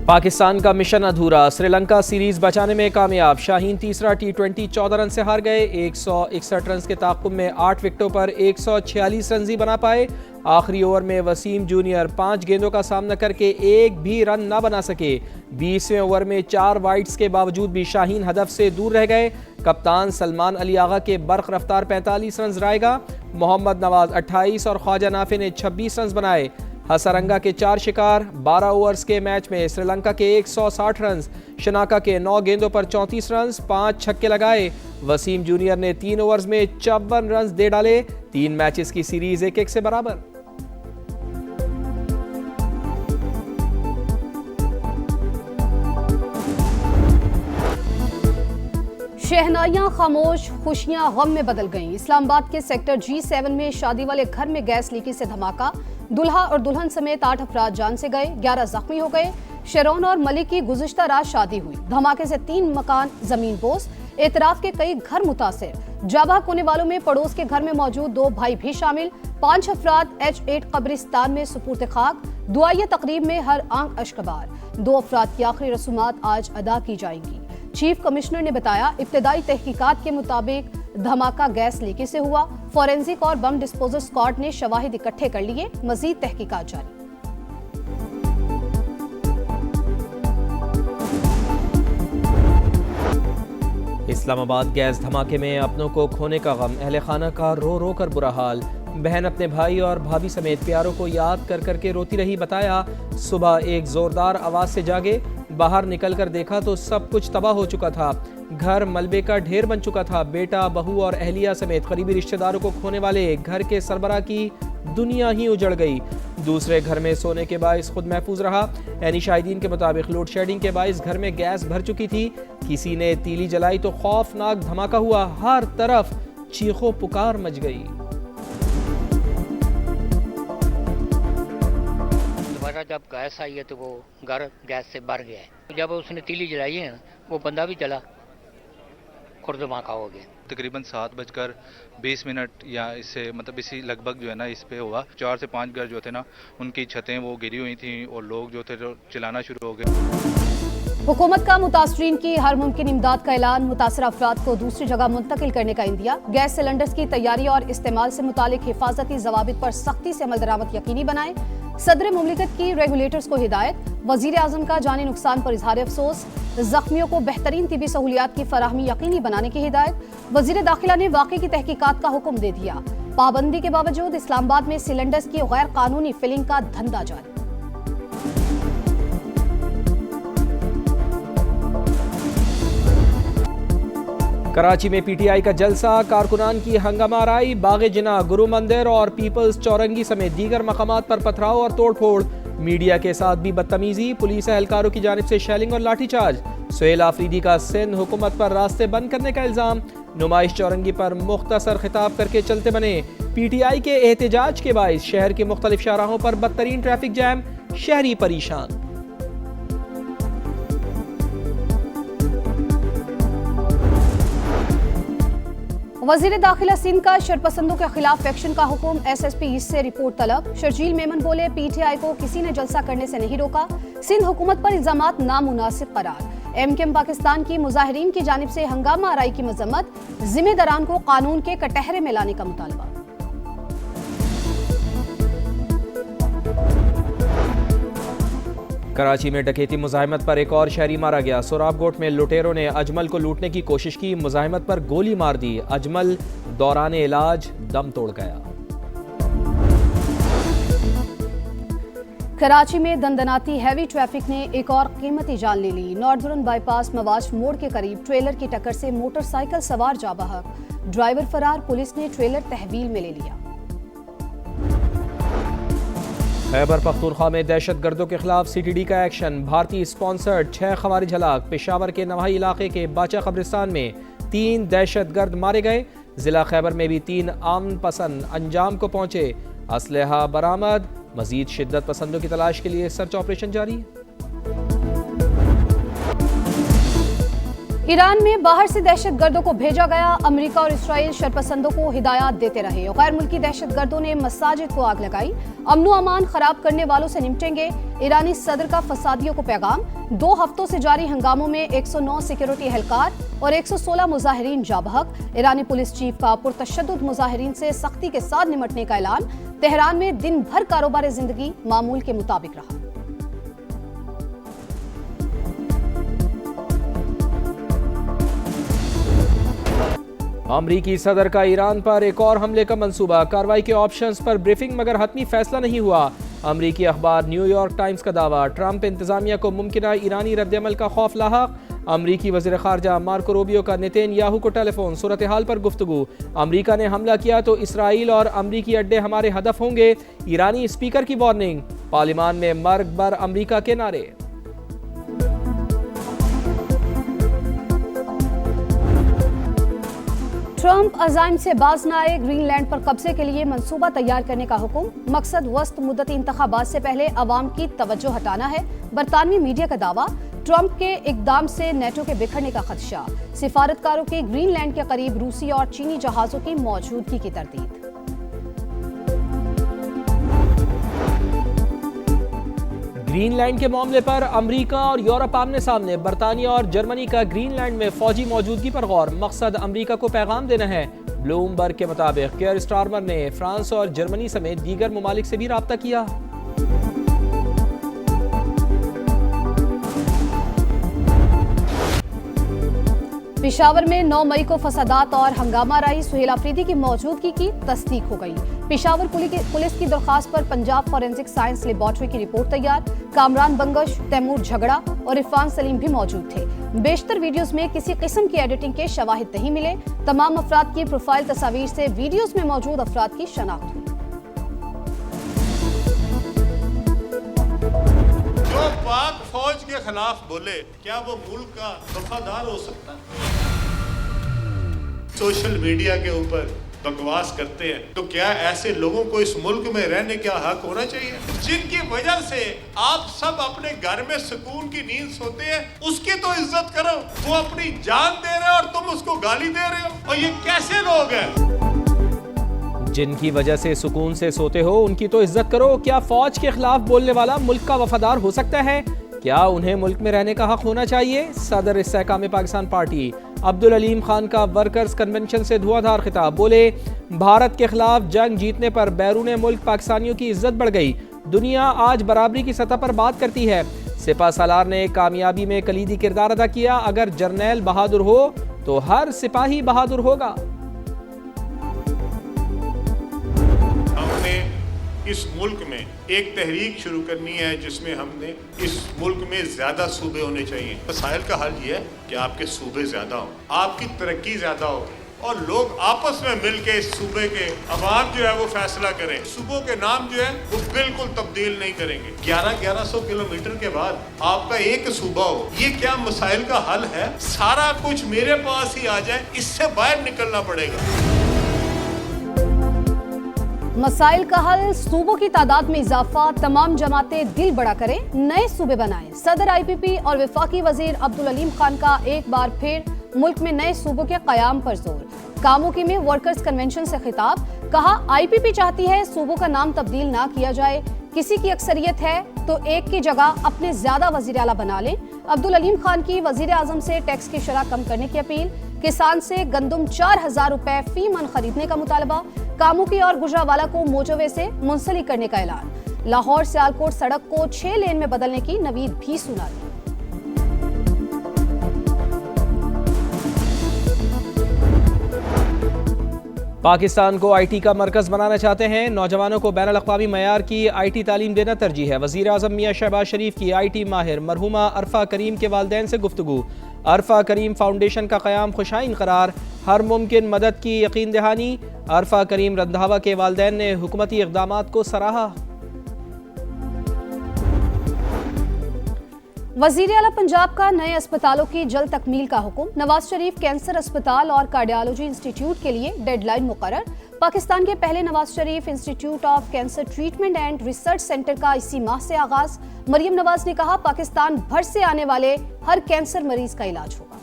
पाकिस्तान का मिशन अधूरा, श्रीलंका सीरीज बचाने में कामयाब। शाहीन तीसरा T20 14 रन से हार गए। 161 रन के ताक़ुब में 8 विकेटों पर 146 रन ही बना पाए। आखिरी ओवर में वसीम जूनियर 5 गेंदों का सामना करके एक भी रन न बना सके। 20वें ओवर में 4 वाइड्स के बावजूद भी शाहीन हदफ से दूर रह गए। कप्तान सलमान अली आगा के बर्क रफ्तार 45 रन रायगा। मोहम्मद नवाज 28 और ख्वाजा नाफे ने 26 रन बनाए। हसरंगा के 4 शिकार। 12 ओवर्स के मैच में श्रीलंका के 160 रन, शनाका के 9 गेंदों पर 34 रन, 5 छक्के लगाए। वसीम जूनियर ने 3 ओवर्स में 54 रन दे डाले। 3 मैचेस की सीरीज 1-1 से बराबर। शहनाइयां खामोश, खुशियां गम में बदल गईं। इस्लामाबाद के सेक्टर G7 में शादी वाले घर में गैस लीकेज से धमाका। दुल्हा और दुल्हन समेत 8 अफराद जान से गए, 11 जख्मी हो गए। शेरोन और मलिक की गुज़िश्ता रात शादी हुई। धमाके से 3 मकान जमीन बोस, एतराफ के कई घर मुतासिर। जाबाक होने वालों में पड़ोस के घर में मौजूद 2 भाई भी शामिल। 5 अफराद H8 कब्रिस्तान में सुपुर्द खाक। दुआया तकरीब में हर आंख अश्कबार। 2 अफराद की आखिरी रसूमात आज अदा की जाएंगी। चीफ कमिश्नर ने बताया, इब्तदाई तहकीकात के मुताबिक धमाका गैस लीकेज से हुआ। फॉरेंसिक और बम डिस्पोजल स्क्वाड ने शवाहिद इकट्ठे कर लिए। मजीद तहकीकात जारी। इस्लामाबाद गैस धमाके में अपनों को खोने का गम, अहले खाना का रो रो कर बुरा हाल। बहन अपने भाई और भाभी समेत प्यारों को याद कर करके रोती रही। बताया, सुबह एक जोरदार आवाज से जागे, बाहर निकलकर देखा तो सब कुछ तबाह हो चुका था। घर मलबे का ढेर बन चुका था। बेटा, बहू और अहलिया समेत करीबी रिश्तेदारों को खोने वाले घर के सरबराह की दुनिया ही उजड़ गई। दूसरे घर में सोने के बाइस खुद महफूज रहा। यानी शाहिदीन के मुताबिक लोड शेडिंग के बाइस घर में गैस भर चुकी थी। किसी ने तीली जलाई तो खौफनाक धमाका हुआ। हर तरफ चीखों पुकार मच गई। दोबारा जब गैस आई है तो वो घर गैस से भर गया है। जब उसने तीली जलाई है वो बंदा भी जला, खुद धमाका हो गया। तकरीबन 7:20 या इससे मतलब इसी लगभग जो है ना इस पे हुआ। 4 से 5 घर जो थे ना उनकी छतें वो गिरी हुई थी और लोग जो थे जो चिल्लाना शुरू हो गए। हुकूमत का मुतासरीन की हर मुमकिन इमदाद का ऐलान। मुतासरा अफराद को दूसरी जगह मुंतकिल करने का इंदिया। गैस सिलेंडर्स की तैयारी और इस्तेमाल से मुतालिक हिफाजती जवाबित पर सख्ती से अमल दरामद यकीनी बनाएं। सदर मुमलिकत की रेगुलेटर्स को हिदायत। वजीर आजम का जानी नुकसान पर इजहार अफसोस। जख्मियों को बेहतरीन तिबी सहूलियात की फराहमी यकीनी बनाने की हिदायत। वजीर दाखिला ने वाक़े की तहकीकात का हुक्म दे दिया। पाबंदी के बावजूद इस्लामाबाद में सिलेंडर्स की गैर कानूनी फिलिंग का धंधा जारी। कराची में PTI का जलसा, कारकुनान की हंगामा आराई। बागे जिना, गुरु मंदिर और पीपल्स चौरंगी समेत दीगर मकामात पर पथराव और तोड़फोड़। मीडिया के साथ भी बदतमीजी। पुलिस एहलकारों की जानिब से शेलिंग और लाठीचार्ज। सुहेल आफरीदी का सिंध हुकूमत पर रास्ते बंद करने का इल्जाम। नुमाइश चौरंगी पर मुख्तसर खिताब करके चलते बने। PTI के एहतजाज के बाइस शहर के मुख्तलिफ शाहराहों पर बदतरीन ट्रैफिक जैम, शहरी परेशान। वजीर दाखिला सिंध का शरपसंदों के खिलाफ एक्शन का हुक्म। SSP से रिपोर्ट तलब। शर्जील मेमन बोले, PTI को किसी ने जलसा करने से नहीं रोका। सिंध हुकूमत पर इल्जामात नामुनासिब करार। MKM पाकिस्तान की मुजाहिरीन की जानिब से हंगामा आराई की मजम्मत। जिम्मेदारान को कानून के कटहरे में लाने का मुतालबा। कराची में डकैती मुजाहिमत पर एक और शहरी मारा गया। सोराबगोट में लुटेरों ने अजमल को लूटने की कोशिश की, मुजाहिमत पर गोली मार दी। अजमल दौरान इलाज दम तोड़ गया। कराची में दंदनाती हैवी ट्रैफिक ने एक और कीमती जान ले ली। नॉर्दर्न बाईपास मवाज मोड़ के करीब ट्रेलर की टक्कर से मोटरसाइकिल सवार जा बहक। ड्राइवर फरार, पुलिस ने ट्रेलर तहवील में ले लिया। खैबर पख्तूनख्वा में दहशत गर्दों के खिलाफ CTD का एक्शन। भारतीय स्पॉन्सर्ड 6 खवारिज हलाक। पेशावर के नवाही इलाके के बाचा कब्रिस्तान में 3 दहशत गर्द मारे गए। जिला खैबर में भी 3 अमन पसंद अंजाम को पहुंचे। असलहा बरामद। मजीद शिद्दत पसंदों की तलाश के लिए सर्च ऑपरेशन जारी है। ईरान में बाहर से दहशतगर्दों को भेजा गया। अमेरिका और इसराइल शरपसंदों को हिदायत देते रहे। गैर मुल्की दहशतगर्दों ने मसाजिद को आग लगाई। अमनो अमान खराब करने वालों से निपटेंगे। ईरानी सदर का फसादियों को पैगाम। 2 हफ्तों से जारी हंगामों में 109 सिक्योरिटी एहलकार और 116 मुजाहिरीन जा बहक। ईरानी पुलिस चीफ का पुरतशद्दुद मुजाहिरीन से सख्ती के साथ निपटने का ऐलान। तेहरान में दिन भर कारोबार जिंदगी मामूल के मुताबिक रहा। अमरीकी सदर का ईरान पर एक और हमले का मंसूबा। कार्रवाई के ऑप्शंस पर ब्रीफिंग मगर हतमी फैसला नहीं हुआ। अमरीकी अखबार न्यूयॉर्क टाइम्स का दावा। ट्रंप इंतजामिया को मुमकिन ईरानी रद्दअमल का खौफ लाहक। अमरीकी वज़ीर ख़ारजा मार्को रूबियो का नेतन्याहू को टेलीफोन। सूरत हाल पर गुफ्तगू। अमरीका ने हमला किया तो इसराइल और अमरीकी अड्डे हमारे हदफ होंगे। ईरानी स्पीकर की वार्निंग। पार्लिमान में मर्ग बर अमरीका के नारे। ट्रंप अज़ाइम से बाज न आए। ग्रीनलैंड पर कब्जे के लिए मंसूबा तैयार करने का हुक्म। मकसद वस्त मुद्दती इंतखाबात से पहले अवाम की तवज्जो हटाना है। बरतानवी मीडिया का दावा। ट्रंप के इकदाम से नेटो के बिखरने का खदशा। सिफारतकारों की ग्रीनलैंड के करीब रूसी और चीनी जहाजों की मौजूदगी की तरदीद। ग्रीनलैंड के मामले पर अमेरिका और यूरोप आमने सामने। बरतानिया और जर्मनी का ग्रीनलैंड में फौजी मौजूदगी पर गौर। मकसद अमेरिका को पैगाम देना है। ब्लूमबर्ग के मुताबिक केयर स्टारमर ने फ्रांस और जर्मनी समेत दीगर ममालिक से भी राब्ता किया। पेशावर में 9 मई को फसादात और हंगामा राई। सुहेल अफरीदी की मौजूदगी की तस्दीक हो गई। पेशावर पुलिस की दरखास्त पर पंजाब फॉरेंसिक साइंस लेबॉर्ट्री की रिपोर्ट तैयार। कामरान बंगश, तैमूर झगड़ा और इरफान सलीम भी मौजूद थे। बेशतर वीडियोस में किसी किस्म की एडिटिंग के शवाहिद नहीं मिले। तमाम अफराद की प्रोफाइल तस्वीर से वीडियोस में मौजूद अफराद की शनाख्त हुई। जो पाक फौज के खिलाफ बोले, क्या वो मुल्क का वफादार हो सकता है? सोशल मीडिया के ऊपर बकवास करते हैं, तो क्या ऐसे लोगों को इस मुल्क में रहने का हक होना चाहिए? जिनकी वजह से आप सब अपने घर में सुकून की नींद सोते हैं, उसकी तो इज्जत करो। वो अपनी जान दे रहे हो और तुम उसको गाली दे रहे हो, और ये कैसे लोग हैं? जिनकी वजह से सुकून से सोते हो उनकी तो इज्जत करो। क्या फौज के खिलाफ बोलने वाला मुल्क का वफादार हो सकता है? क्या उन्हें मुल्क में रहने का हक होना चाहिए? सदर इस्तेहकाम पाकिस्तान पार्टी अब्दुल अलीम खान का वर्कर्स कन्वेंशन से धुआंधार खिताब। बोले, भारत के खिलाफ जंग जीतने पर बैरून मुल्क पाकिस्तानियों की इज्जत बढ़ गई। दुनिया आज बराबरी की सतह पर बात करती है। सिपा सालार ने कामयाबी में कलीदी किरदार अदा किया। अगर जर्नैल बहादुर हो तो हर सिपाही बहादुर होगा। इस मुल्क में एक तहरीक शुरू करनी है जिसमें हमने इस मुल्क में ज्यादा सूबे होने चाहिए। मसाइल का हल ये है कि आपके सूबे ज्यादा हो, आपकी तरक्की ज्यादा हो और लोग आपस में मिलके इस सूबे के अवाम जो है वो फैसला करें। सूबों के नाम जो है वो बिल्कुल तब्दील नहीं करेंगे। 1100 किलोमीटर के बाद आपका एक सूबा हो, ये क्या मसाइल का हल है? सारा कुछ मेरे पास ही आ जाए, इससे बाहर निकलना पड़ेगा। मसाइल का हल, सूबों की तादाद में इजाफा। तमाम जमातें दिल बड़ा करें, नए सूबे बनाएं। सदर IPP और वफाकी वजीर अब्दुल अलीम खान का एक बार फिर मुल्क में नए सूबों के कयाम पर जोर। कामोकी में वर्कर्स कन्वेंशन से खिताब। कहा, IPP चाहती है सूबों का नाम तब्दील ना किया जाए। किसी की अक्सरियत है तो एक की जगह अपने ज्यादा वजीर आला बना लें। अब्दुल अलीम खान की वजीर आजम से टैक्स की शरह कम करने की अपील। किसान से गंदुम 4000 रुपए फी मन खरीदने का मुतालबा। कामुकी और गुजरावाला को मोजोवे से मुंसलिक करने का ऐलान। लाहौर सियालकोट सड़क को 6 लेन में बदलने की नवीद भी सुना दी। पाकिस्तान को IT का मरकज बनाना चाहते हैं। नौजवानों को बैनुल अक़वामी मयार की IT तालीम देना तरजीह है। वज़ीर आज़म मियां शहबाज शरीफ की IT माहिर मरहुमा अरफा करीम के वालिदैन से गुफ्तगू। अरफा करीम फाउंडेशन का क़याम खुशाइन करार। हर मुमकिन मदद की यकीन दहानी। अरफा करीम रंधावा के वालिदैन ने हुकूमती इक़दामात को सराहा। वज़ीर आला पंजाब का नए अस्पतालों की जल्द तकमील का हुक्म। नवाज शरीफ कैंसर अस्पताल और कार्डियोलॉजी इंस्टीट्यूट के लिए डेडलाइन मुकर्रर। पाकिस्तान के पहले Nawaz Sharif institute of cancer treatment and research centre का इसी माह से आगाज। मरियम नवाज ने कहा, पाकिस्तान भर से आने वाले हर कैंसर मरीज का इलाज होगा।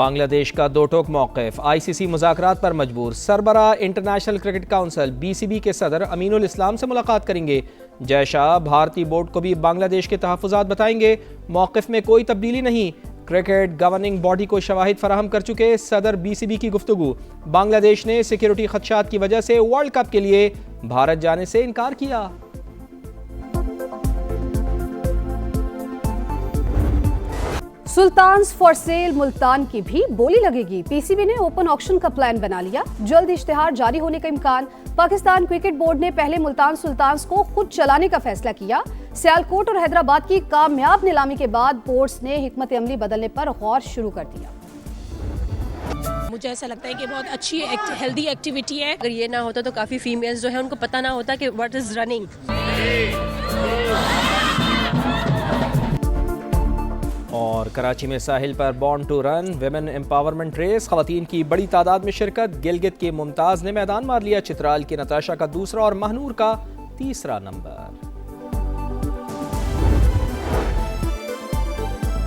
बांग्लादेश का दो टोक मौक़िफ़, ICC मुज़ाकरात पर मजबूर। सरबरा इंटरनेशनल क्रिकेट काउंसिल BCB के सदर अमीनुल इस्लाम से मुलाकात करेंगे। जय शाह भारतीय बोर्ड को भी बांग्लादेश के तहफ़्फ़ुज़ात बताएंगे। मौक़िफ़ में कोई तब्दीली नहीं, क्रिकेट गवर्निंग बॉडी को शवाहिद फराहम कर चुके सदर BCB की गुफ्तगू। बांग्लादेश ने सिक्योरिटी खदशात की वजह से वर्ल्ड कप के लिए भारत जाने से इनकार किया। सुल्तान्स फॉर सेल मुल्तान की भी बोली लगेगी। PCB ने ओपन ऑक्शन का प्लान बना लिया, जल्द इश्तिहार जारी होने का इम्कान। पाकिस्तान क्रिकेट बोर्ड ने पहले मुल्तान सुल्तान्स को खुद चलाने का फैसला किया। सियालकोट और हैदराबाद की कामयाब नीलामी के बाद बोर्ड्स ने हिकमत अमली बदलने पर गौर शुरू कर दिया। मुझे ऐसा लगता है कि बहुत अच्छी हेल्दी एक्टिविटी है। अगर ये ना होता तो काफ़ी फीमेल्स जो है उनको पता ना होता कि व्हाट इज़ रनिंग। और कराची में साहिल पर born to run women empowerment race, ख़वातीन की बड़ी तादाद में शिरकत। गिलगित की मुमताज़ ने मैदान मार लिया। चित्राल की नताशा का दूसरा और महनूर का तीसरा नंबर।